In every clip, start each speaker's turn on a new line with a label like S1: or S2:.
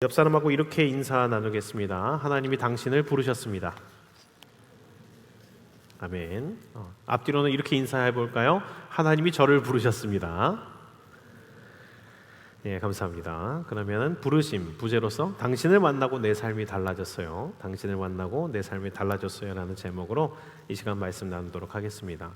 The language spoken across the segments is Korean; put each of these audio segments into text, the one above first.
S1: 옆 사람하고 이렇게 인사 나누겠습니다. 하나님이 당신을 부르셨습니다. 아멘. 앞뒤로는 이렇게 인사해 볼까요? 하나님이 저를 부르셨습니다. 예, 감사합니다. 그러면 부르심, 부제로서 당신을 만나고 내 삶이 달라졌어요. 당신을 만나고 내 삶이 달라졌어요 라는 제목으로 이 시간 말씀 나누도록 하겠습니다.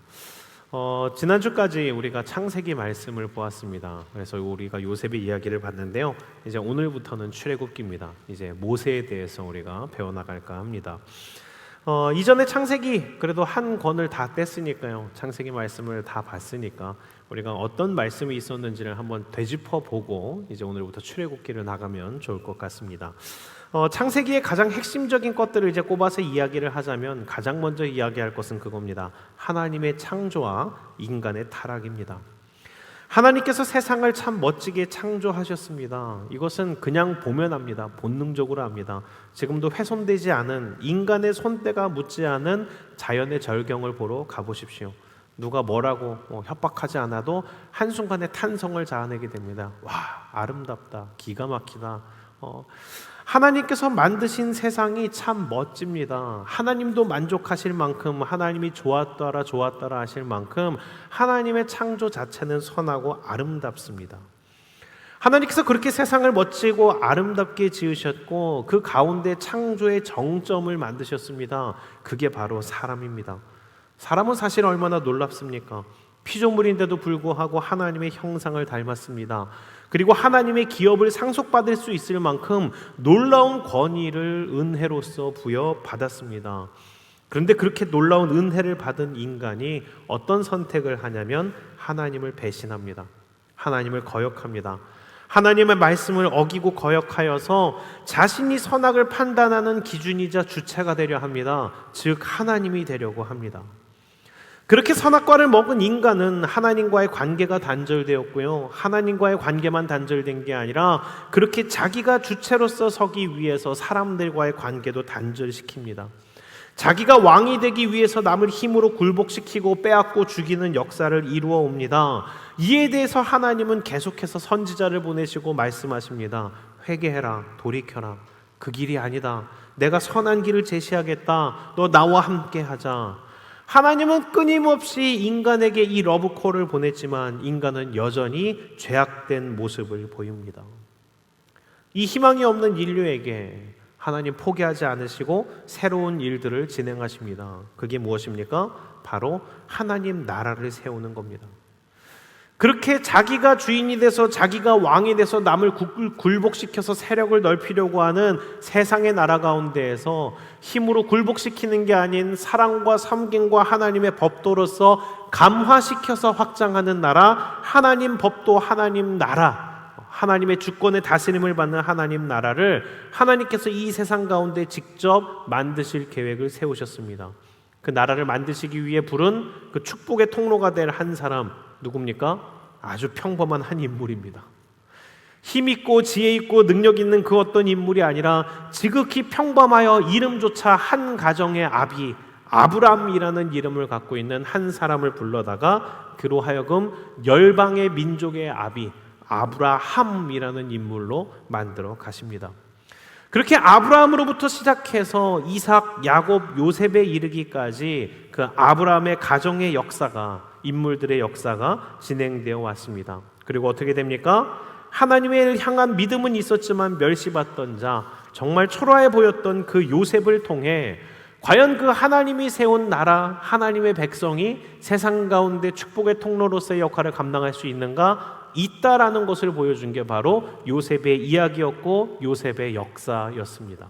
S1: 지난주까지 우리가 창세기 말씀을 보았습니다. 그래서 우리가 요셉의 이야기를 봤는데요. 이제 오늘부터는 출애굽기입니다. 이제 모세에 대해서 우리가 배워나갈까 합니다. 이전에 창세기 그래도 한 권을 다 뗐으니까요. 창세기 말씀을 다 봤으니까 우리가 어떤 말씀이 있었는지를 한번 되짚어 보고 이제 오늘부터 출애굽기를 나가면 좋을 것 같습니다. 창세기의 가장 핵심적인 것들을 이제 꼽아서 이야기를 하자면 가장 먼저 이야기할 것은 그겁니다. 하나님의 창조와 인간의 타락입니다. 하나님께서 세상을 참 멋지게 창조하셨습니다. 이것은 그냥 보면 압니다. 본능적으로 압니다. 지금도 훼손되지 않은 인간의 손때가 묻지 않은 자연의 절경을 보러 가보십시오. 누가 뭐라고 협박하지 않아도 한순간에 탄성을 자아내게 됩니다. 와, 아름답다, 기가 막히다. 하나님께서 만드신 세상이 참 멋집니다. 하나님도 만족하실 만큼, 하나님이 좋았더라 하실 만큼 하나님의 창조 자체는 선하고 아름답습니다. 하나님께서 그렇게 세상을 멋지고 아름답게 지으셨고 그 가운데 창조의 정점을 만드셨습니다. 그게 바로 사람입니다. 사람은 사실 얼마나 놀랍습니까? 피조물인데도 불구하고 하나님의 형상을 닮았습니다. 그리고 하나님의 기업을 상속받을 수 있을 만큼 놀라운 권위를 은혜로서 부여받았습니다. 그런데 그렇게 놀라운 은혜를 받은 인간이 어떤 선택을 하냐면 하나님을 배신합니다. 하나님을 거역합니다. 하나님의 말씀을 어기고 거역하여서 자신이 선악을 판단하는 기준이자 주체가 되려 합니다. 즉 하나님이 되려고 합니다. 그렇게 선악과를 먹은 인간은 하나님과의 관계가 단절되었고요. 하나님과의 관계만 단절된 게 아니라 그렇게 자기가 주체로서 서기 위해서 사람들과의 관계도 단절시킵니다. 자기가 왕이 되기 위해서 남을 힘으로 굴복시키고 빼앗고 죽이는 역사를 이루어 옵니다. 이에 대해서 하나님은 계속해서 선지자를 보내시고 말씀하십니다. 회개해라, 돌이켜라. 그 길이 아니다. 내가 선한 길을 제시하겠다. 너 나와 함께 하자. 하나님은 끊임없이 인간에게 이 러브콜을 보냈지만 인간은 여전히 죄악된 모습을 보입니다. 이 희망이 없는 인류에게 하나님 포기하지 않으시고 새로운 일들을 진행하십니다. 그게 무엇입니까? 바로 하나님 나라를 세우는 겁니다. 그렇게 자기가 주인이 돼서 자기가 왕이 돼서 남을 굴복시켜서 세력을 넓히려고 하는 세상의 나라 가운데에서 힘으로 굴복시키는 게 아닌 사랑과 섬김과 하나님의 법도로서 감화시켜서 확장하는 나라, 하나님 법도 하나님 나라, 하나님의 주권의 다스림을 받는 하나님 나라를 하나님께서 이 세상 가운데 직접 만드실 계획을 세우셨습니다. 그 나라를 만드시기 위해 부른 그 축복의 통로가 될 한 사람, 누굽니까? 아주 평범한 한 인물입니다. 힘 있고 지혜 있고 능력 있는 그 어떤 인물이 아니라 지극히 평범하여 이름조차 한 가정의 아비 아브람이라는 이름을 갖고 있는 한 사람을 불러다가 그로 하여금 열방의 민족의 아비 아브라함이라는 인물로 만들어 가십니다. 그렇게 아브라함으로부터 시작해서 이삭, 야곱, 요셉에 이르기까지 그 아브라함의 가정의 역사가, 인물들의 역사가 진행되어 왔습니다. 그리고 어떻게 됩니까? 하나님을 향한 믿음은 있었지만 멸시받던 자, 정말 초라해 보였던 그 요셉을 통해 과연 그 하나님이 세운 나라, 하나님의 백성이 세상 가운데 축복의 통로로서의 역할을 감당할 수 있는가? 있다라는 것을 보여준 게 바로 요셉의 이야기였고 요셉의 역사였습니다.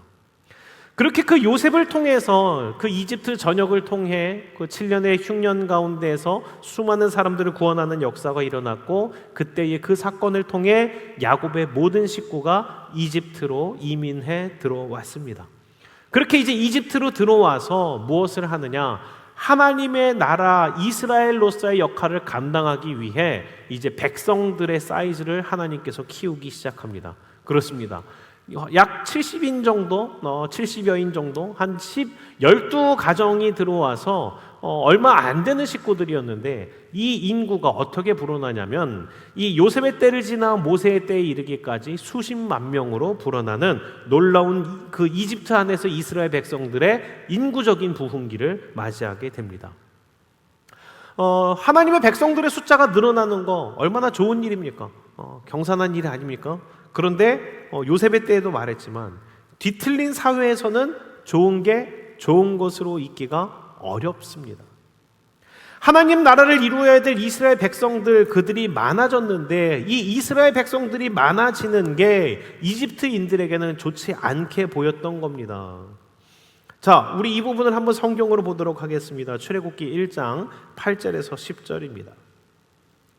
S1: 그렇게 그 요셉을 통해서 그 이집트 전역을 통해 그 7년의 흉년 가운데에서 수많은 사람들을 구원하는 역사가 일어났고 그때의 그 사건을 통해 야곱의 모든 식구가 이집트로 이민해 들어왔습니다. 그렇게 이제 이집트로 들어와서 무엇을 하느냐? 하나님의 나라 이스라엘로서의 역할을 감당하기 위해 이제 백성들의 사이즈를 하나님께서 키우기 시작합니다. 그렇습니다. 약 70인 정도, 70여인 정도, 한 12가정이 들어와서 얼마 안 되는 식구들이었는데 이 인구가 어떻게 불어나냐면 이 요셉의 때를 지나 모세의 때에 이르기까지 수십만 명으로 불어나는 놀라운 그 이집트 안에서 이스라엘 백성들의 인구적인 부흥기를 맞이하게 됩니다. 하나님의 백성들의 숫자가 늘어나는 거 얼마나 좋은 일입니까? 경산한 일 아닙니까? 그런데 요셉의 때에도 말했지만 뒤틀린 사회에서는 좋은 게 좋은 것으로 있기가 어렵습니다. 하나님 나라를 이루어야 될 이스라엘 백성들, 그들이 많아졌는데 이 이스라엘 백성들이 많아지는 게 이집트인들에게는 좋지 않게 보였던 겁니다. 자, 우리 이 부분을 한번 성경으로 보도록 하겠습니다. 출애굽기 1장 8절에서 10절입니다.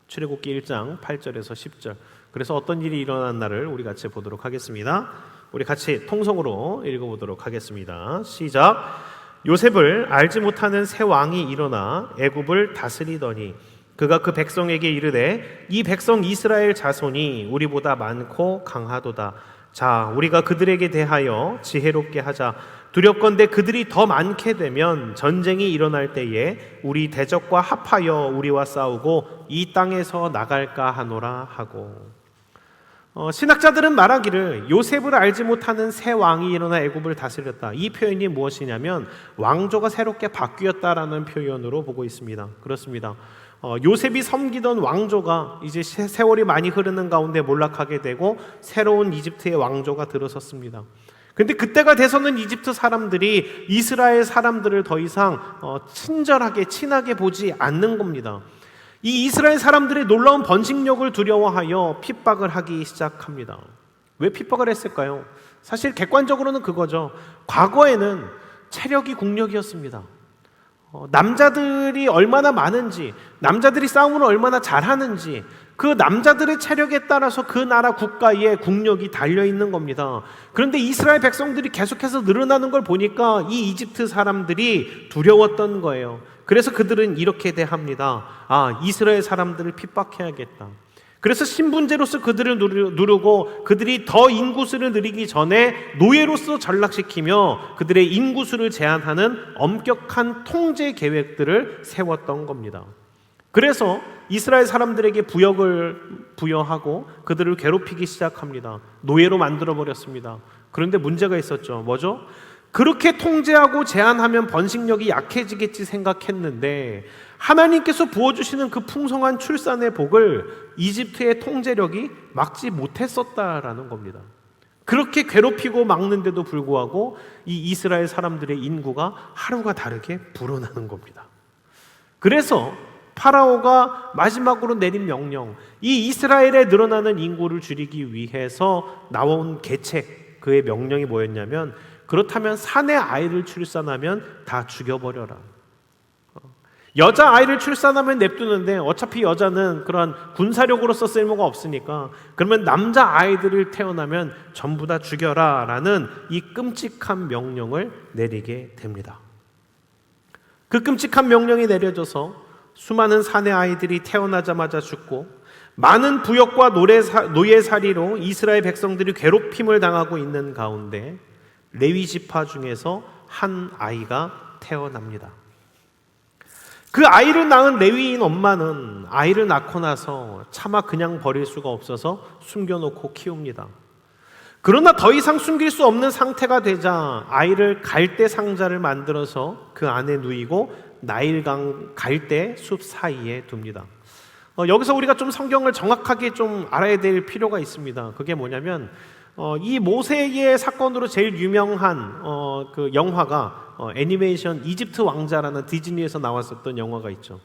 S1: 출애굽기 1장 8절에서 10절. 그래서 어떤 일이 일어난 날을 우리 같이 보도록 하겠습니다. 우리 같이 통성으로 읽어보도록 하겠습니다. 시작. 요셉을 알지 못하는 새 왕이 일어나 애굽을 다스리더니 그가 그 백성에게 이르되 이 백성 이스라엘 자손이 우리보다 많고 강하도다. 자, 우리가 그들에게 대하여 지혜롭게 하자. 두렵건대 그들이 더 많게 되면 전쟁이 일어날 때에 우리 대적과 합하여 우리와 싸우고 이 땅에서 나갈까 하노라 하고. 신학자들은 말하기를 요셉을 알지 못하는 새 왕이 일어나 애굽을 다스렸다. 이 표현이 무엇이냐면 왕조가 새롭게 바뀌었다라는 표현으로 보고 있습니다. 그렇습니다. 요셉이 섬기던 왕조가 이제 세월이 많이 흐르는 가운데 몰락하게 되고 새로운 이집트의 왕조가 들어섰습니다. 근데 그때가 돼서는 이집트 사람들이 이스라엘 사람들을 더 이상 친하게 보지 않는 겁니다. 이 이스라엘 사람들의 놀라운 번식력을 두려워하여 핍박을 하기 시작합니다. 왜 핍박을 했을까요? 사실 객관적으로는 그거죠. 과거에는 체력이 국력이었습니다. 남자들이 얼마나 많은지, 남자들이 싸움을 얼마나 잘하는지, 그 남자들의 체력에 따라서 그 나라 국가의 국력이 달려있는 겁니다. 그런데 이스라엘 백성들이 계속해서 늘어나는 걸 보니까 이 이집트 사람들이 두려웠던 거예요. 그래서 그들은 이렇게 대합니다. 이스라엘 사람들을 핍박해야겠다. 그래서 신분제로서 그들을 누르고 그들이 더 인구수를 누리기 전에 노예로서 전락시키며 그들의 인구수를 제한하는 엄격한 통제 계획들을 세웠던 겁니다. 그래서 이스라엘 사람들에게 부역을 부여하고 그들을 괴롭히기 시작합니다. 노예로 만들어버렸습니다. 그런데 문제가 있었죠. 뭐죠? 그렇게 통제하고 제한하면 번식력이 약해지겠지 생각했는데 하나님께서 부어주시는 그 풍성한 출산의 복을 이집트의 통제력이 막지 못했었다라는 겁니다. 그렇게 괴롭히고 막는데도 불구하고 이 이스라엘 사람들의 인구가 하루가 다르게 불어나는 겁니다. 그래서 파라오가 마지막으로 내린 명령, 이 이스라엘에 늘어나는 인구를 줄이기 위해서 나온 계책, 그의 명령이 뭐였냐면 그렇다면 산에 아이를 출산하면 다 죽여버려라. 여자 아이를 출산하면 냅두는데 어차피 여자는 그런 군사력으로서 쓸모가 없으니까 그러면 남자 아이들을 태어나면 전부 다 죽여라 라는 이 끔찍한 명령을 내리게 됩니다. 그 끔찍한 명령이 내려져서 수많은 사내 아이들이 태어나자마자 죽고 많은 부역과 노예살이로 이스라엘 백성들이 괴롭힘을 당하고 있는 가운데 레위 지파 중에서 한 아이가 태어납니다. 그 아이를 낳은 레위인 엄마는 아이를 낳고 나서 차마 그냥 버릴 수가 없어서 숨겨놓고 키웁니다. 그러나 더 이상 숨길 수 없는 상태가 되자 아이를 갈대 상자를 만들어서 그 안에 누이고 나일강 갈대 숲 사이에 둡니다. 여기서 우리가 좀 성경을 정확하게 좀 알아야 될 필요가 있습니다. 그게 뭐냐면 이 모세의 사건으로 제일 유명한 그 영화가 애니메이션 이집트 왕자라는 디즈니에서 나왔었던 영화가 있죠.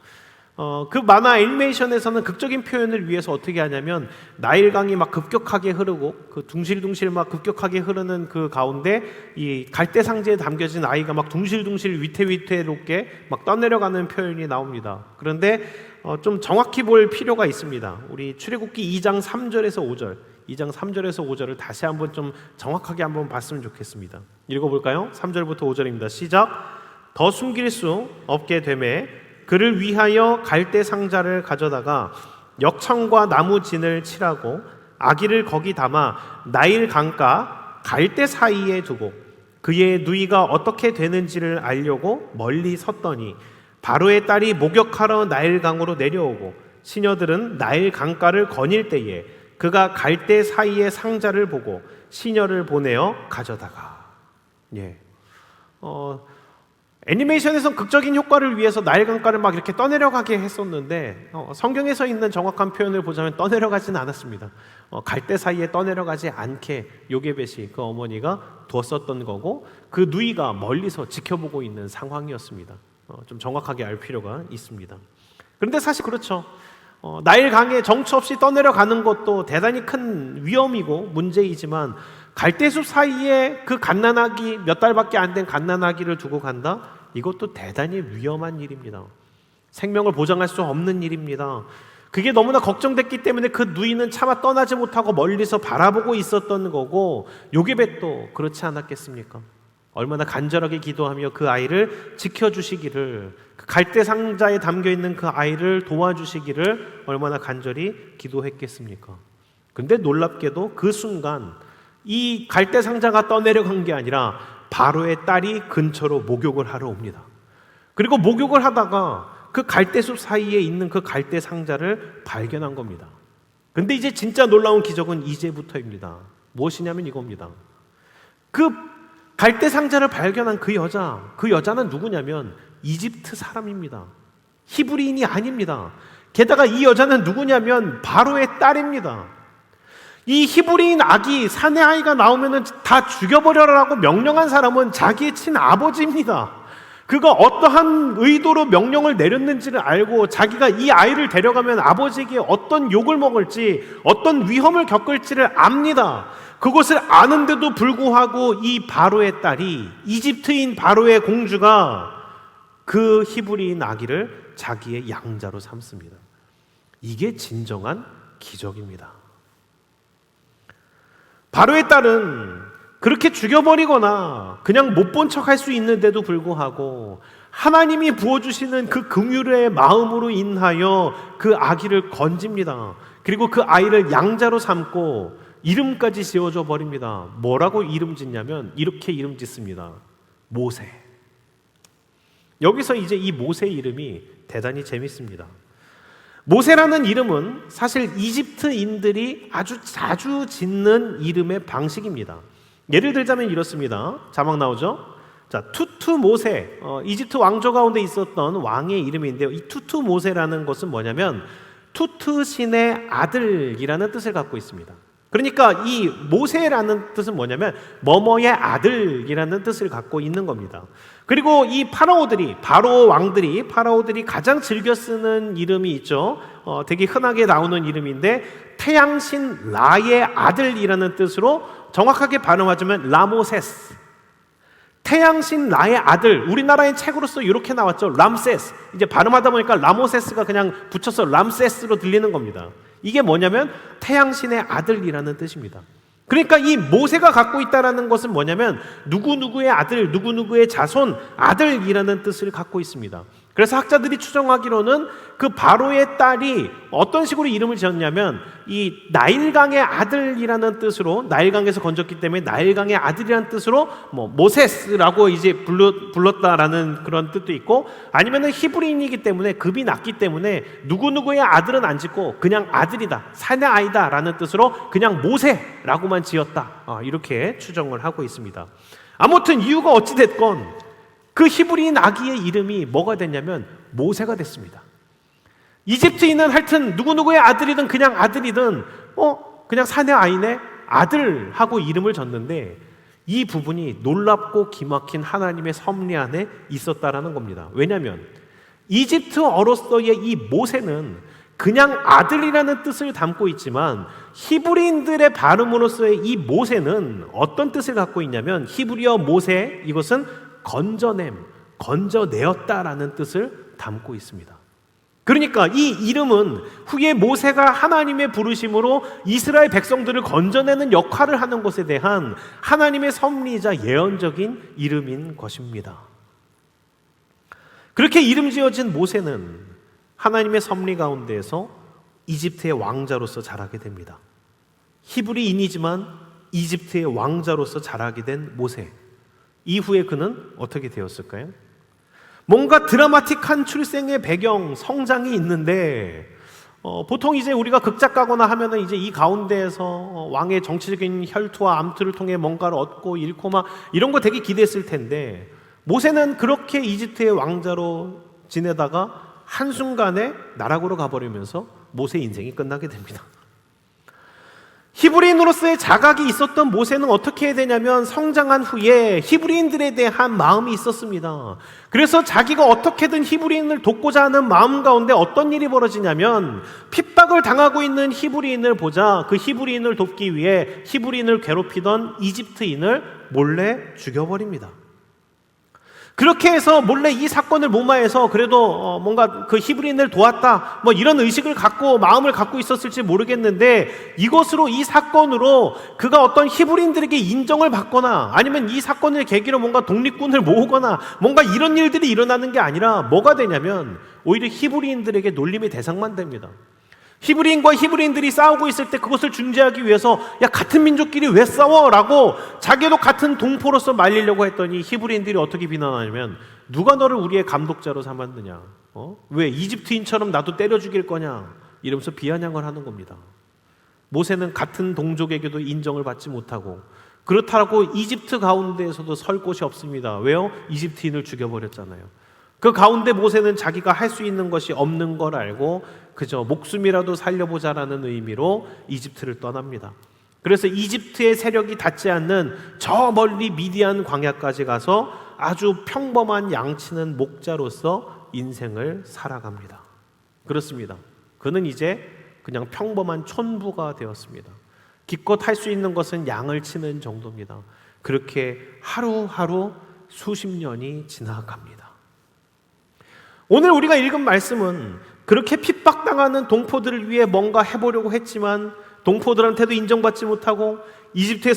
S1: 그 만화 애니메이션에서는 극적인 표현을 위해서 어떻게 하냐면 나일강이 막 급격하게 흐르고 그 둥실둥실 막 급격하게 흐르는 그 가운데 이 갈대 상자에 담겨진 아이가 막 둥실둥실 위태위태롭게 막 떠내려가는 표현이 나옵니다. 그런데 좀 정확히 볼 필요가 있습니다. 우리 출애굽기 2장 3절에서 5절, 2장 3절에서 5절을 다시 한번 좀 정확하게 한번 봤으면 좋겠습니다. 읽어볼까요? 3절부터 5절입니다. 시작. 더 숨길 수 없게 되매 그를 위하여 갈대 상자를 가져다가 역청과 나무 진을 칠하고 아기를 거기 담아 나일 강가 갈대 사이에 두고 그의 누이가 어떻게 되는지를 알려고 멀리 섰더니 바로의 딸이 목욕하러 나일강으로 내려오고 시녀들은 나일 강가를 거닐 때에 그가 갈대 사이의 상자를 보고 시녀를 보내어 가져다가. 애니메이션에선 극적인 효과를 위해서 나일 강가를 막 이렇게 떠내려가게 했었는데 성경에서 있는 정확한 표현을 보자면 떠내려가지는 않았습니다. 갈대 사이에 떠내려가지 않게 요게벳이 그 어머니가 뒀었던 거고 그 누이가 멀리서 지켜보고 있는 상황이었습니다. 좀 정확하게 알 필요가 있습니다. 그런데 사실 그렇죠. 나일 강에 정처 없이 떠내려가는 것도 대단히 큰 위험이고 문제이지만 갈대숲 사이에 그 갓난아기 몇 달밖에 안 된 갓난아기를 두고 간다? 이것도 대단히 위험한 일입니다. 생명을 보장할 수 없는 일입니다. 그게 너무나 걱정됐기 때문에 그 누이는 차마 떠나지 못하고 멀리서 바라보고 있었던 거고 요게벳도 그렇지 않았겠습니까? 얼마나 간절하게 기도하며 그 아이를 지켜주시기를, 그 갈대 상자에 담겨있는 그 아이를 도와주시기를 얼마나 간절히 기도했겠습니까? 근데 놀랍게도 그 순간 이 갈대 상자가 떠내려간 게 아니라 바로의 딸이 근처로 목욕을 하러 옵니다. 그리고 목욕을 하다가 그 갈대숲 사이에 있는 그 갈대 상자를 발견한 겁니다. 근데 이제 진짜 놀라운 기적은 이제부터입니다. 무엇이냐면 이겁니다. 그 갈대 상자를 발견한 그 여자는 누구냐면 이집트 사람입니다. 히브리인이 아닙니다. 게다가 이 여자는 누구냐면 바로의 딸입니다. 이 히브리인 아기, 사내 아이가 나오면 다 죽여버려라고 명령한 사람은 자기의 친아버지입니다. 그가 어떠한 의도로 명령을 내렸는지를 알고 자기가 이 아이를 데려가면 아버지에게 어떤 욕을 먹을지, 어떤 위험을 겪을지를 압니다. 그것을 아는데도 불구하고 이 바로의 딸이, 이집트인 바로의 공주가 그 히브리인 아기를 자기의 양자로 삼습니다. 이게 진정한 기적입니다. 바로의 딸은 그렇게 죽여버리거나 그냥 못 본 척할 수 있는데도 불구하고 하나님이 부어주시는 그 긍휼의 마음으로 인하여 그 아기를 건집니다. 그리고 그 아이를 양자로 삼고 이름까지 지어줘 버립니다. 뭐라고 이름 짓냐면 이렇게 이름 짓습니다. 모세. 여기서 이제 이 모세 이름이 대단히 재밌습니다. 모세라는 이름은 사실 이집트인들이 아주 자주 짓는 이름의 방식입니다. 예를 들자면 이렇습니다. 자막 나오죠? 자, 투투 모세, 이집트 왕조 가운데 있었던 왕의 이름인데요. 이 투투 모세라는 것은 뭐냐면 투트 신의 아들이라는 뜻을 갖고 있습니다. 그러니까 이 모세라는 뜻은 뭐냐면 뭐뭐의 아들이라는 뜻을 갖고 있는 겁니다. 그리고 이 바로 왕들이 가장 즐겨 쓰는 이름이 있죠. 되게 흔하게 나오는 이름인데 태양신 라의 아들이라는 뜻으로 정확하게 발음하자면 라모세스. 태양신 라의 아들, 우리나라의 책으로서 이렇게 나왔죠. 람세스. 이제 발음하다 보니까 라모세스가 그냥 붙여서 람세스로 들리는 겁니다. 이게 뭐냐면 태양신의 아들이라는 뜻입니다. 그러니까 이 모세가 갖고 있다는 것은 뭐냐면 누구누구의 아들, 누구누구의 자손, 아들이라는 뜻을 갖고 있습니다. 그래서 학자들이 추정하기로는 그 바로의 딸이 어떤 식으로 이름을 지었냐면 이 나일강의 아들이라는 뜻으로, 나일강에서 건졌기 때문에 나일강의 아들이라는 뜻으로 모세스라고 이제 불렀다라는 그런 뜻도 있고, 아니면은 히브리인이기 때문에 급이 낮기 때문에 누구누구의 아들은 안 짓고 그냥 아들이다, 사내 아이다라는 뜻으로 그냥 모세라고만 지었다, 이렇게 추정을 하고 있습니다. 아무튼 이유가 어찌 됐건 그 히브리인 아기의 이름이 뭐가 됐냐면 모세가 됐습니다. 이집트인은 하여튼 누구누구의 아들이든 그냥 아들이든 그냥 사내 아이네, 아들하고 이름을 졌는데 이 부분이 놀랍고 기막힌 하나님의 섭리 안에 있었다라는 겁니다. 왜냐하면 이집트어로서의 이 모세는 그냥 아들이라는 뜻을 담고 있지만 히브리인들의 발음으로서의 이 모세는 어떤 뜻을 갖고 있냐면 히브리어 모세, 이것은 건져내었다라는 뜻을 담고 있습니다. 그러니까 이 이름은 후에 모세가 하나님의 부르심으로 이스라엘 백성들을 건져내는 역할을 하는 것에 대한 하나님의 섭리이자 예언적인 이름인 것입니다. 그렇게 이름 지어진 모세는 하나님의 섭리 가운데에서 이집트의 왕자로서 자라게 됩니다. 히브리인이지만 이집트의 왕자로서 자라게 된 모세. 이후에 그는 어떻게 되었을까요? 뭔가 드라마틱한 출생의 배경, 성장이 있는데 보통 이제 우리가 극작 가거나 하면은 이제 이 가운데에서 왕의 정치적인 혈투와 암투를 통해 뭔가를 얻고 잃고 막 이런 거 되게 기대했을 텐데 모세는 그렇게 이집트의 왕자로 지내다가 한순간에 나락으로 가버리면서 모세 인생이 끝나게 됩니다. 히브리인으로서의 자각이 있었던 모세는 어떻게 해야 되냐면 성장한 후에 히브리인들에 대한 마음이 있었습니다. 그래서 자기가 어떻게든 히브리인을 돕고자 하는 마음 가운데 어떤 일이 벌어지냐면 핍박을 당하고 있는 히브리인을 보자 그 히브리인을 돕기 위해 히브리인을 괴롭히던 이집트인을 몰래 죽여버립니다. 그렇게 해서 몰래 이 사건을 무마해서 그래도 뭔가 그 히브리인을 도왔다 뭐 이런 의식을 갖고 마음을 갖고 있었을지 모르겠는데 이것으로 이 사건으로 그가 어떤 히브리인들에게 인정을 받거나 아니면 이 사건을 계기로 뭔가 독립군을 모으거나 뭔가 이런 일들이 일어나는 게 아니라 뭐가 되냐면 오히려 히브리인들에게 놀림의 대상만 됩니다. 히브리인과 히브리인들이 싸우고 있을 때 그것을 중재하기 위해서 야 같은 민족끼리 왜 싸워? 라고 자기도 같은 동포로서 말리려고 했더니 히브리인들이 어떻게 비난하냐면 누가 너를 우리의 감독자로 삼았느냐? 왜 이집트인처럼 나도 때려 죽일 거냐? 이러면서 비아냥을 하는 겁니다. 모세는 같은 동족에게도 인정을 받지 못하고 그렇다고 이집트 가운데에서도 설 곳이 없습니다. 왜요? 이집트인을 죽여버렸잖아요. 그 가운데 모세는 자기가 할 수 있는 것이 없는 걸 알고 그저 목숨이라도 살려보자라는 의미로 이집트를 떠납니다. 그래서 이집트의 세력이 닿지 않는 저 멀리 미디안 광야까지 가서 아주 평범한 양치는 목자로서 인생을 살아갑니다. 그렇습니다. 그는 이제 그냥 평범한 촌부가 되었습니다. 기껏 할 수 있는 것은 양을 치는 정도입니다. 그렇게 하루하루 수십 년이 지나갑니다. 오늘 우리가 읽은 말씀은 그렇게 핍박당하는 동포들을 위해 뭔가 해보려고 했지만 동포들한테도 인정받지 못하고 이집트의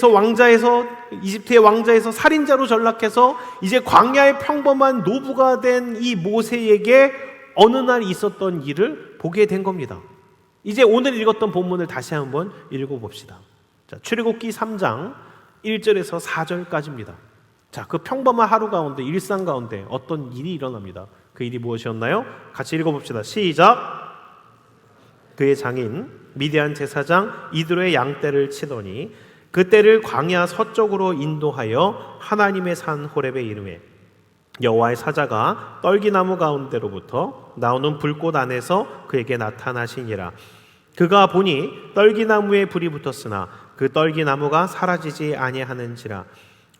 S1: 왕자에서 살인자로 전락해서 이제 광야의 평범한 노부가 된 이 모세에게 어느 날 있었던 일을 보게 된 겁니다. 이제 오늘 읽었던 본문을 다시 한번 읽어봅시다. 자, 출애굽기 3장 1절에서 4절까지입니다. 자, 그 평범한 하루 가운데 일상 가운데 어떤 일이 일어납니다. 그 일이 무엇이었나요? 같이 읽어봅시다. 시작. 그의 장인 미디안 제사장 이드로의 양떼를 치더니 그 떼를 광야 서쪽으로 인도하여 하나님의 산 호렙에 이르매 여호와의 사자가 떨기나무 가운데로부터 나오는 불꽃 안에서 그에게 나타나시니라. 그가 보니 떨기나무에 불이 붙었으나 그 떨기나무가 사라지지 아니하는지라.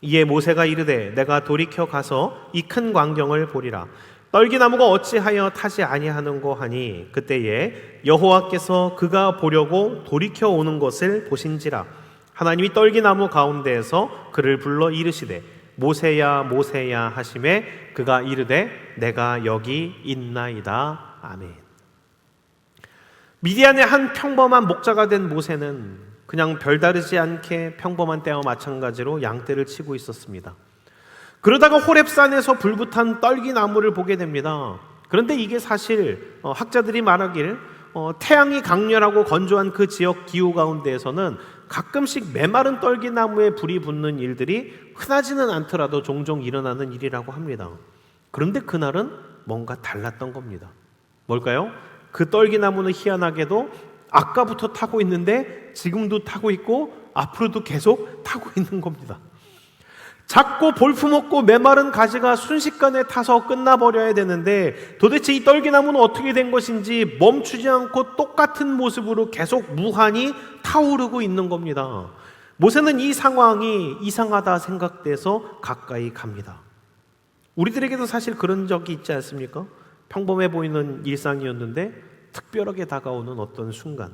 S1: 이에 모세가 이르되 내가 돌이켜 가서 이 큰 광경을 보리라. 떨기나무가 어찌하여 타지 아니하는고 하니 그때에 여호와께서 그가 보려고 돌이켜 오는 것을 보신지라. 하나님이 떨기나무 가운데에서 그를 불러 이르시되 모세야 모세야 하시매 그가 이르되 내가 여기 있나이다. 아멘. 미디안의 한 평범한 목자가 된 모세는 그냥 별다르지 않게 평범한 때와 마찬가지로 양떼를 치고 있었습니다. 그러다가 호렙산에서 불붙은 떨기나무를 보게 됩니다. 그런데 이게 사실 학자들이 말하길 태양이 강렬하고 건조한 그 지역 기후 가운데에서는 가끔씩 메마른 떨기나무에 불이 붙는 일들이 흔하지는 않더라도 종종 일어나는 일이라고 합니다. 그런데 그날은 뭔가 달랐던 겁니다. 뭘까요? 그 떨기나무는 희한하게도 아까부터 타고 있는데 지금도 타고 있고 앞으로도 계속 타고 있는 겁니다. 작고 볼품없고 메마른 가지가 순식간에 타서 끝나버려야 되는데 도대체 이 떨기나무는 어떻게 된 것인지 멈추지 않고 똑같은 모습으로 계속 무한히 타오르고 있는 겁니다. 모세는 이 상황이 이상하다 생각돼서 가까이 갑니다. 우리들에게도 사실 그런 적이 있지 않습니까? 평범해 보이는 일상이었는데 특별하게 다가오는 어떤 순간,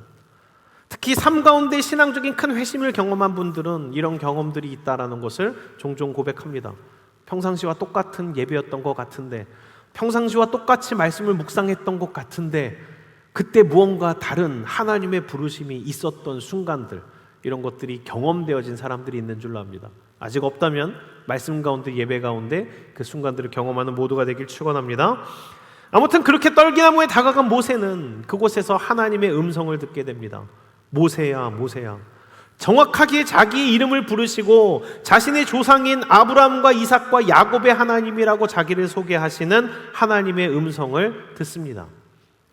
S1: 특히 삶 가운데 신앙적인 큰 회심을 경험한 분들은 이런 경험들이 있다라는 것을 종종 고백합니다. 평상시와 똑같은 예배였던 것 같은데, 평상시와 똑같이 말씀을 묵상했던 것 같은데 그때 무언가 다른 하나님의 부르심이 있었던 순간들, 이런 것들이 경험되어진 사람들이 있는 줄로 압니다. 아직 없다면 말씀 가운데 예배 가운데 그 순간들을 경험하는 모두가 되길 축원합니다. 아무튼 그렇게 떨기나무에 다가간 모세는 그곳에서 하나님의 음성을 듣게 됩니다. 모세야 모세야, 정확하게 자기의 이름을 부르시고 자신의 조상인 아브라함과 이삭과 야곱의 하나님이라고 자기를 소개하시는 하나님의 음성을 듣습니다.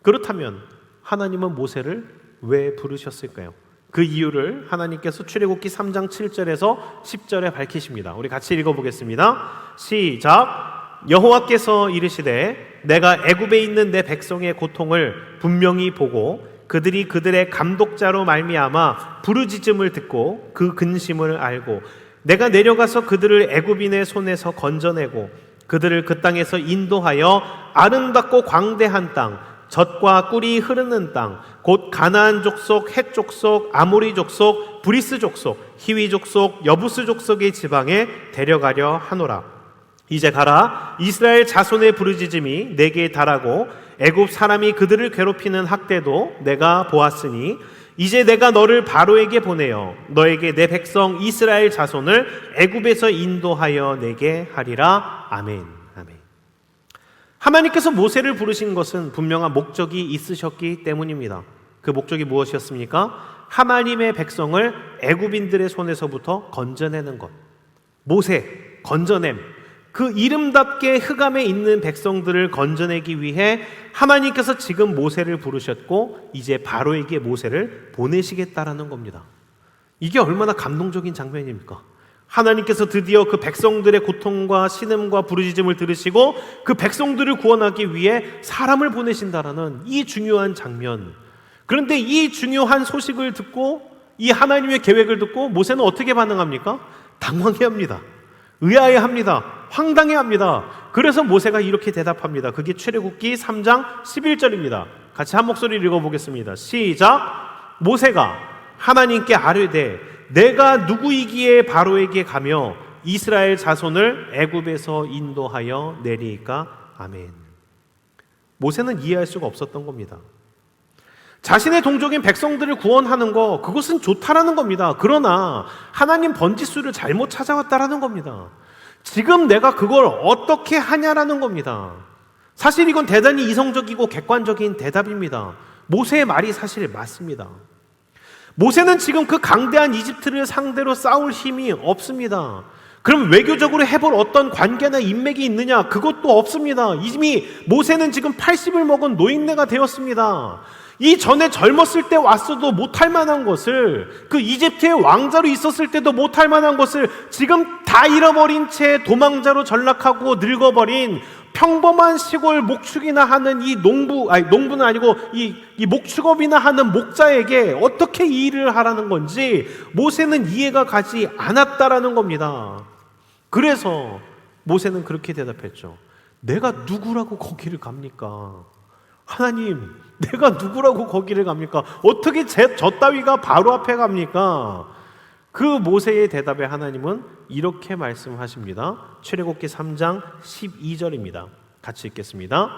S1: 그렇다면 하나님은 모세를 왜 부르셨을까요? 그 이유를 하나님께서 출애굽기 3장 7절에서 10절에 밝히십니다. 우리 같이 읽어보겠습니다. 시작. 여호와께서 이르시되 내가 애굽에 있는 내 백성의 고통을 분명히 보고 그들이 그들의 감독자로 말미암아 부르짖음을 듣고 그 근심을 알고 내가 내려가서 그들을 애굽인의 손에서 건져내고 그들을 그 땅에서 인도하여 아름답고 광대한 땅 젖과 꿀이 흐르는 땅 곧 가나안 족속, 헷 족속, 아모리 족속, 브리스 족속, 히위 족속, 여부스 족속의 지방에 데려가려 하노라. 이제 가라. 이스라엘 자손의 부르짖음이 내게 달하고 애굽 사람이 그들을 괴롭히는 학대도 내가 보았으니 이제 내가 너를 바로에게 보내어 너에게 내 백성 이스라엘 자손을 애굽에서 인도하여 내게 하리라. 아멘. 아멘. 하나님께서 모세를 부르신 것은 분명한 목적이 있으셨기 때문입니다. 그 목적이 무엇이었습니까? 하나님의 백성을 애굽인들의 손에서부터 건져내는 것. 모세, 건져냄. 그 이름답게 흑암에 있는 백성들을 건져내기 위해 하나님께서 지금 모세를 부르셨고 이제 바로에게 모세를 보내시겠다라는 겁니다. 이게 얼마나 감동적인 장면입니까? 하나님께서 드디어 그 백성들의 고통과 신음과 부르짖음을 들으시고 그 백성들을 구원하기 위해 사람을 보내신다라는 이 중요한 장면. 그런데 이 중요한 소식을 듣고 이 하나님의 계획을 듣고 모세는 어떻게 반응합니까? 당황해합니다. 의아해합니다. 황당해합니다. 그래서 모세가 이렇게 대답합니다. 그게 출애굽기 3장 11절입니다. 같이 한 목소리를 읽어보겠습니다. 시작. 모세가 하나님께 아뢰되 내가 누구이기에 바로에게 가며 이스라엘 자손을 애굽에서 인도하여 내리까? 아멘. 모세는 이해할 수가 없었던 겁니다. 자신의 동족인 백성들을 구원하는 거 그것은 좋다라는 겁니다. 그러나 하나님 번지수를 잘못 찾아왔다라는 겁니다. 지금 내가 그걸 어떻게 하냐라는 겁니다. 사실 이건 대단히 이성적이고 객관적인 대답입니다. 모세의 말이 사실 맞습니다. 모세는 지금 그 강대한 이집트를 상대로 싸울 힘이 없습니다. 그럼 외교적으로 해볼 어떤 관계나 인맥이 있느냐? 그것도 없습니다. 이미 모세는 지금 80을 먹은 노인네가 되었습니다. 이전에 젊었을 때 왔어도 못할 만한 것을, 그 이집트의 왕자로 있었을 때도 못할 만한 것을 지금 다 잃어버린 채 도망자로 전락하고 늙어버린 평범한 시골 목축이나 하는 이 농부는 아니고 이 목축업이나 하는 목자에게 어떻게 이 일을 하라는 건지 모세는 이해가 가지 않았다라는 겁니다. 그래서 모세는 그렇게 대답했죠. 내가 누구라고 거기를 갑니까? 하나님, 내가 누구라고 거기를 갑니까? 어떻게 저 따위가 바로 앞에 갑니까? 그 모세의 대답에 하나님은 이렇게 말씀하십니다. 출애굽기 3장 12절입니다. 같이 읽겠습니다.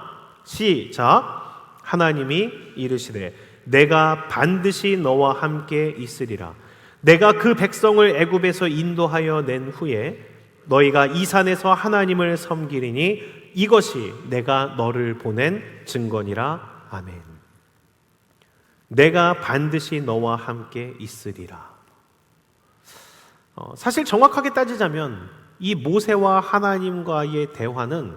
S1: 시작. 하나님이 이르시되 내가 반드시 너와 함께 있으리라. 내가 그 백성을 애굽에서 인도하여 낸 후에 너희가 이 산에서 하나님을 섬기리니 이것이 내가 너를 보낸 증거니라. 아멘. 내가 반드시 너와 함께 있으리라. 사실 정확하게 따지자면 이 모세와 하나님과의 대화는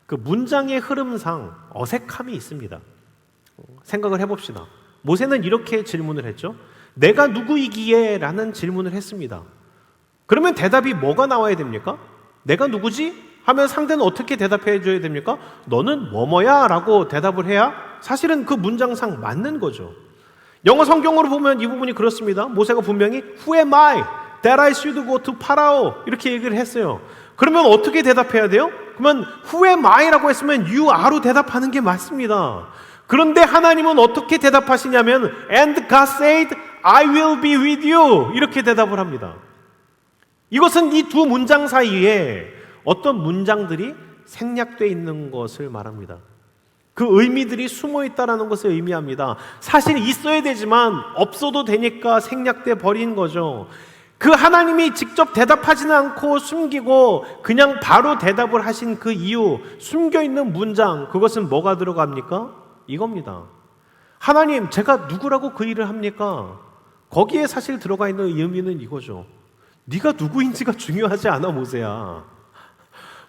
S1: 그 문장의 흐름상 어색함이 있습니다. 생각을 해봅시다. 모세는 이렇게 질문을 했죠. 내가 누구이기에? 라는 질문을 했습니다. 그러면 대답이 뭐가 나와야 됩니까? 내가 누구지? 하면 상대는 어떻게 대답해 줘야 됩니까? 너는 뭐뭐야? 라고 대답을 해야 사실은 그 문장상 맞는 거죠. 영어 성경으로 보면 이 부분이 그렇습니다. 모세가 분명히 Who am I? That I should go to Pharaoh 이렇게 얘기를 했어요. 그러면 어떻게 대답해야 돼요? 그러면 Who am I? 라고 했으면 You are로 대답하는 게 맞습니다. 그런데 하나님은 어떻게 대답하시냐면 And God said I will be with you 이렇게 대답을 합니다. 이것은 이 두 문장 사이에 어떤 문장들이 생략되어 있는 것을 말합니다. 그 의미들이 숨어 있다는 것을 의미합니다. 사실 있어야 되지만 없어도 되니까 생략돼 버린 거죠. 그 하나님이 직접 대답하지는 않고 숨기고 그냥 바로 대답을 하신 그 이유, 숨겨 있는 문장, 그것은 뭐가 들어갑니까? 이겁니다. 하나님, 제가 누구라고 그 일을 합니까? 거기에 사실 들어가 있는 의미는 이거죠. 네가 누구인지가 중요하지 않아, 모세야.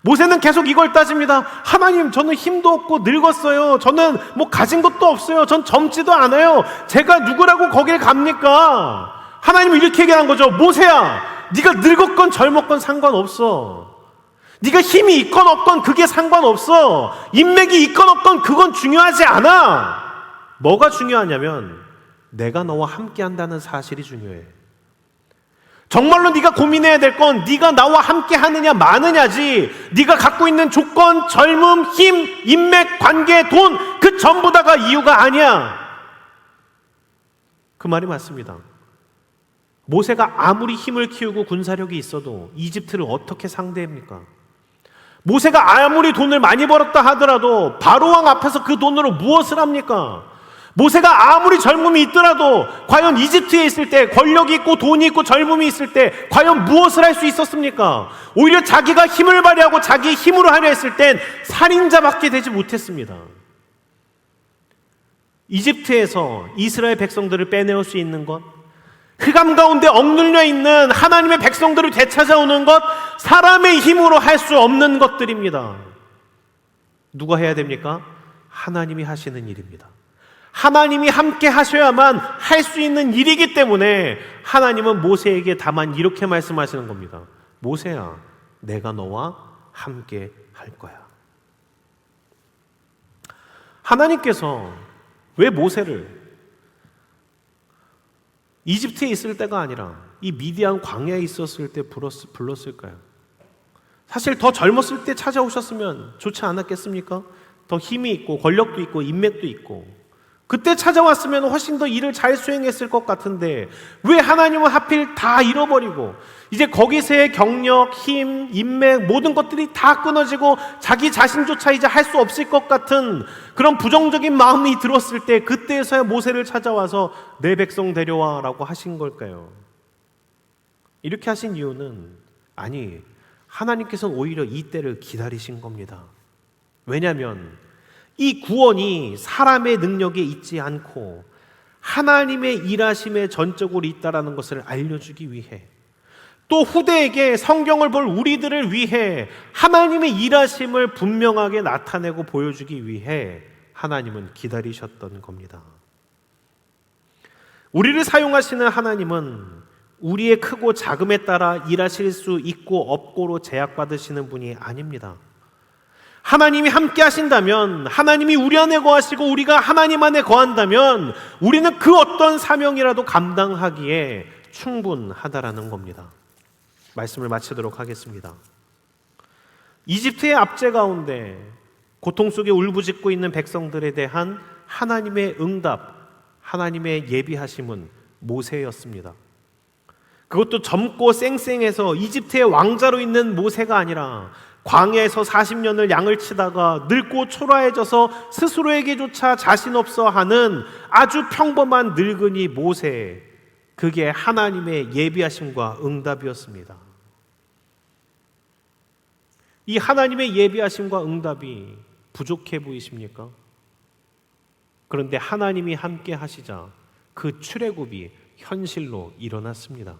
S1: 모세는 계속 이걸 따집니다. 하나님, 저는 힘도 없고 늙었어요. 저는 뭐 가진 것도 없어요. 전 젊지도 않아요. 제가 누구라고 거길 갑니까? 하나님은 이렇게 얘기한 거죠. 모세야, 네가 늙었건 젊었건 상관없어. 네가 힘이 있건 없건 그게 상관없어. 인맥이 있건 없건 그건 중요하지 않아. 뭐가 중요하냐면 내가 너와 함께 한다는 사실이 중요해. 정말로 네가 고민해야 될 건 네가 나와 함께 하느냐 마느냐지, 네가 갖고 있는 조건, 젊음, 힘, 인맥, 관계, 돈, 그 전부 다가 이유가 아니야. 그 말이 맞습니다. 모세가 아무리 힘을 키우고 군사력이 있어도 이집트를 어떻게 상대합니까? 모세가 아무리 돈을 많이 벌었다 하더라도 바로왕 앞에서 그 돈으로 무엇을 합니까? 모세가 아무리 젊음이 있더라도 과연 이집트에 있을 때, 권력이 있고 돈이 있고 젊음이 있을 때 과연 무엇을 할 수 있었습니까? 오히려 자기가 힘을 발휘하고 자기의 힘으로 하려 했을 땐 살인자밖에 되지 못했습니다. 이집트에서 이스라엘 백성들을 빼내올 수 있는 것, 흑암 가운데 억눌려 있는 하나님의 백성들을 되찾아오는 것, 사람의 힘으로 할 수 없는 것들입니다. 누가 해야 됩니까? 하나님이 하시는 일입니다. 하나님이 함께 하셔야만 할 수 있는 일이기 때문에 하나님은 모세에게 다만 이렇게 말씀하시는 겁니다. 모세야, 내가 너와 함께 할 거야. 하나님께서 왜 모세를 이집트에 있을 때가 아니라 이 미디안 광야에 있었을 때 불렀을까요? 사실 더 젊었을 때 찾아오셨으면 좋지 않았겠습니까? 더 힘이 있고 권력도 있고 인맥도 있고 그때 찾아왔으면 훨씬 더 일을 잘 수행했을 것 같은데 왜 하나님은 하필 다 잃어버리고 이제 거기서의 경력, 힘, 인맥 모든 것들이 다 끊어지고 자기 자신조차 이제 할 수 없을 것 같은 그런 부정적인 마음이 들었을 때 그때서야 모세를 찾아와서 내 백성 데려와 라고 하신 걸까요? 이렇게 하신 이유는 아니, 하나님께서는 오히려 이 때를 기다리신 겁니다. 왜냐하면 이 구원이 사람의 능력에 있지 않고 하나님의 일하심에 전적으로 있다라는 것을 알려주기 위해, 또 후대에게 성경을 볼 우리들을 위해 하나님의 일하심을 분명하게 나타내고 보여주기 위해 하나님은 기다리셨던 겁니다. 우리를 사용하시는 하나님은 우리의 크고 작음에 따라 일하실 수 있고 없고로 제약받으시는 분이 아닙니다. 하나님이 함께 하신다면, 하나님이 우리 안에 거하시고 우리가 하나님 안에 거한다면 우리는 그 어떤 사명이라도 감당하기에 충분하다라는 겁니다. 말씀을 마치도록 하겠습니다. 이집트의 압제 가운데 고통 속에 울부짖고 있는 백성들에 대한 하나님의 응답, 하나님의 예비하심은 모세였습니다. 그것도 젊고 쌩쌩해서 이집트의 왕자로 있는 모세가 아니라 광야에서 40년을 양을 치다가 늙고 초라해져서 스스로에게조차 자신 없어 하는 아주 평범한 늙은이 모세, 그게 하나님의 예비하심과 응답이었습니다. 이 하나님의 예비하심과 응답이 부족해 보이십니까? 그런데 하나님이 함께 하시자 그 출애굽이 현실로 일어났습니다.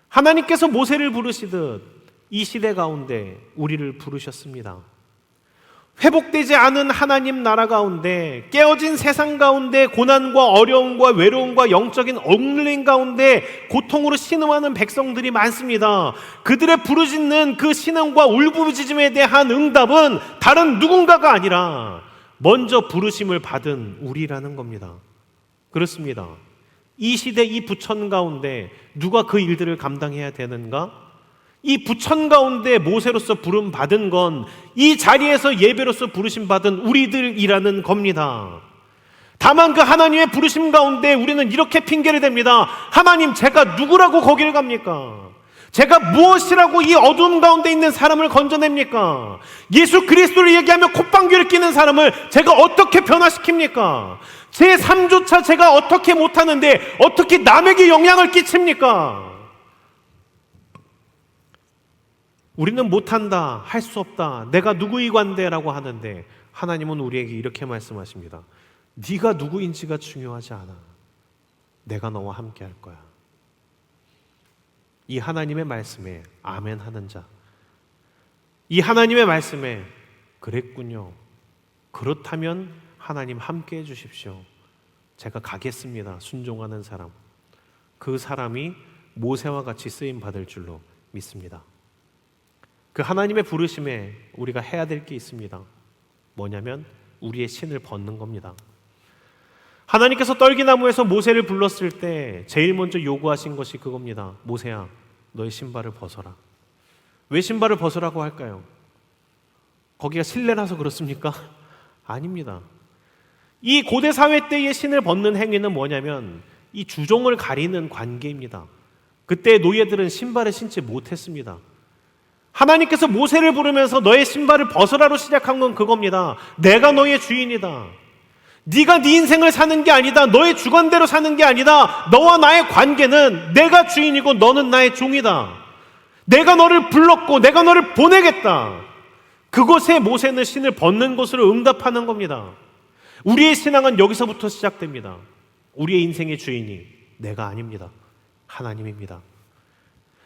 S1: 하나님께서 모세를 부르시듯 이 시대 가운데 우리를 부르셨습니다. 회복되지 않은 하나님 나라 가운데, 깨어진 세상 가운데, 고난과 어려움과 외로움과 영적인 억눌림 가운데 고통으로 신음하는 백성들이 많습니다. 그들의 부르짖는 그 신음과 울부짖음에 대한 응답은 다른 누군가가 아니라 먼저 부르심을 받은 우리라는 겁니다. 그렇습니다. 이 시대 이 부천 가운데 누가 그 일들을 감당해야 되는가? 이 부천 가운데 모세로서 부름 받은 건 이 자리에서 예배로서 부르심 받은 우리들이라는 겁니다. 다만 그 하나님의 부르심 가운데 우리는 이렇게 핑계를 댑니다. 하나님, 제가 누구라고 거기를 갑니까? 제가 무엇이라고 이 어두움 가운데 있는 사람을 건져냅니까? 예수 그리스도를 얘기하며 콧방귀를 뀌는 사람을 제가 어떻게 변화시킵니까? 제 삶조차 제가 어떻게 못하는데 어떻게 남에게 영향을 끼칩니까? 우리는 못한다, 할 수 없다, 내가 누구이관대라고 하는데 하나님은 우리에게 이렇게 말씀하십니다. 네가 누구인지가 중요하지 않아. 내가 너와 함께 할 거야. 이 하나님의 말씀에 아멘 하는 자, 이 하나님의 말씀에 그랬군요, 그렇다면 하나님 함께 해주십시오, 제가 가겠습니다, 순종하는 사람, 그 사람이 모세와 같이 쓰임 받을 줄로 믿습니다. 그 하나님의 부르심에 우리가 해야 될 게 있습니다. 뭐냐면 우리의 신을 벗는 겁니다. 하나님께서 떨기나무에서 모세를 불렀을 때 제일 먼저 요구하신 것이 그겁니다. 모세야, 너의 신발을 벗어라. 왜 신발을 벗으라고 할까요? 거기가 실내라서 그렇습니까? 아닙니다. 이 고대 사회 때의 신을 벗는 행위는 뭐냐면 이 주종을 가리는 관계입니다. 그때 노예들은 신발을 신지 못했습니다. 하나님께서 모세를 부르면서 너의 신발을 벗으라로 시작한 건 그겁니다. 내가 너의 주인이다. 네가 네 인생을 사는 게 아니다. 너의 주관대로 사는 게 아니다. 너와 나의 관계는 내가 주인이고 너는 나의 종이다. 내가 너를 불렀고 내가 너를 보내겠다. 그것에 모세는 신을 벗는 것으로 응답하는 겁니다. 우리의 신앙은 여기서부터 시작됩니다. 우리의 인생의 주인이 내가 아닙니다. 하나님입니다.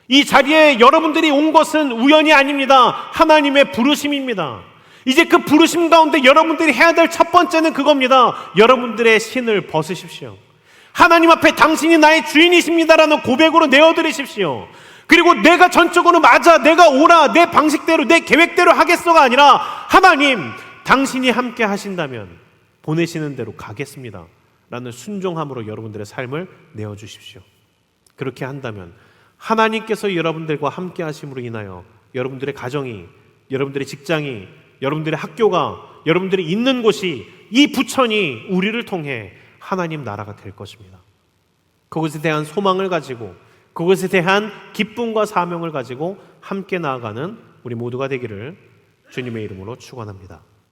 S1: 이 자리에 여러분들이 온 것은 우연이 아닙니다. 하나님의 부르심입니다. 이제 그 부르심 가운데 여러분들이 해야 될 첫 번째는 그겁니다. 여러분들의 신을 벗으십시오. 하나님 앞에 당신이 나의 주인이십니다라는 고백으로 내어드리십시오. 그리고 내가 전적으로 맞아, 내가 옳아, 내 방식대로 내 계획대로 하겠어가 아니라 하나님, 당신이 함께 하신다면 보내시는 대로 가겠습니다 라는 순종함으로 여러분들의 삶을 내어주십시오. 그렇게 한다면 하나님께서 여러분들과 함께 하심으로 인하여 여러분들의 가정이, 여러분들의 직장이, 여러분들의 학교가, 여러분들이 있는 곳이, 이 부천이 우리를 통해 하나님 나라가 될 것입니다. 그것에 대한 소망을 가지고, 그것에 대한 기쁨과 사명을 가지고 함께 나아가는 우리 모두가 되기를 주님의 이름으로 축원합니다.